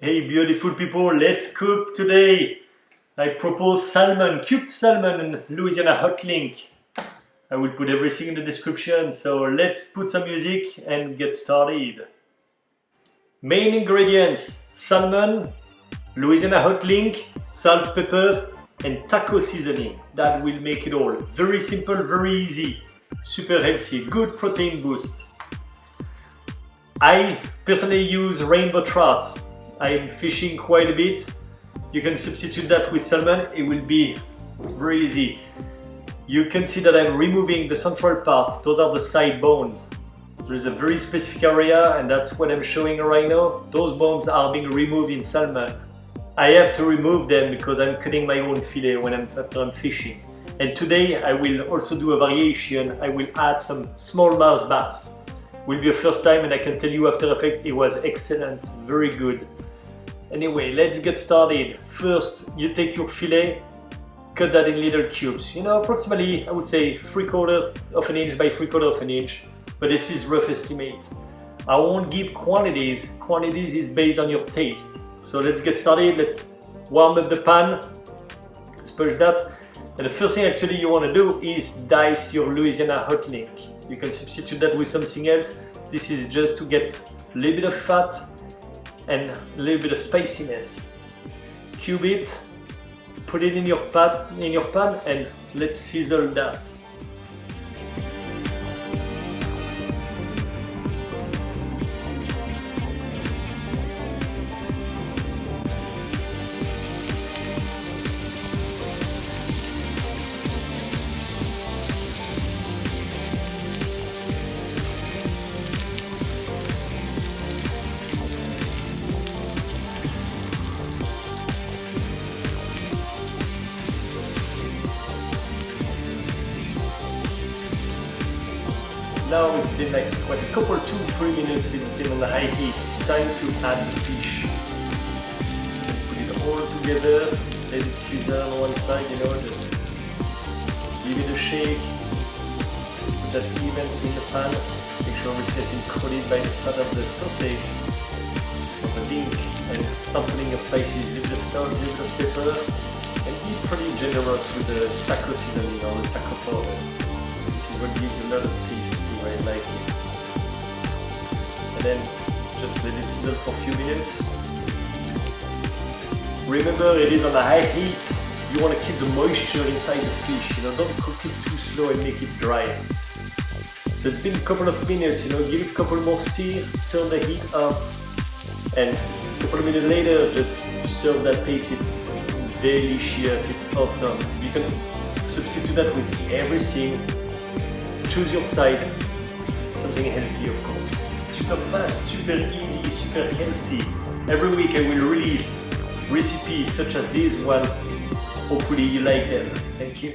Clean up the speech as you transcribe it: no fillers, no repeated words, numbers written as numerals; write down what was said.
Hey beautiful people, let's cook today. I propose salmon, cubed salmon and Louisiana Hot Link. I will put everything in the description, so let's put some music and get started. Main ingredients: salmon, Louisiana Hot Link, salt, pepper and taco seasoning. That will make it all. Very simple, very easy, super healthy, good protein boost. I personally use rainbow trout. I'm fishing quite a bit. You can substitute that with salmon, it will be very easy. You can see that I'm removing the central parts, those are the side bones. There's a very specific area and that's what I'm showing right now. Those bones are being removed in salmon. I have to remove them because I'm cutting my own fillet after I'm fishing. And today I will also do a variation. I will add some smallmouth bass. It will be a first time and I can tell you after effect it was excellent, very good. Anyway, let's get started. First, you take your fillet, cut that in little cubes. Approximately, I would say 3/4 of an inch by 3/4 of an inch, but this is rough estimate. I won't give quantities. Quantities is based on your taste. So let's get started. Let's warm up the pan. Let's push that. And the first thing actually you want to do is dice your Louisiana Hot Link. You can substitute that with something else. This is just to get a little bit of fat and a little bit of spiciness. Cube it, put it in your pan and let's sizzle that. Now it's been like what, a couple, 2-3 minutes, it's been on the high heat. Time to add the fish. Put it all together, let it sizzle on one side, just give it a shake. Put that evenly in the pan. Make sure it's getting coated by the fat of the sausage, of the link, and start putting your spices, a little bit of salt, a little bit of pepper, and be pretty generous with the taco seasoning or the taco powder. This is what gives a lot of taste. I like it. And then just let it sizzle for a few minutes. Remember, it is on a high heat. You want to keep the moisture inside the fish. Don't cook it too slow and make it dry. So it's been a couple of minutes. Give it a couple more stir, turn the heat up, and a couple of minutes later, just serve that taste. It's delicious. It's awesome. You can substitute that with everything. Choose your side. Something healthy, of course. Super fast, super easy, super healthy. Every week I will release recipes such as this one. Hopefully you like them. Thank you.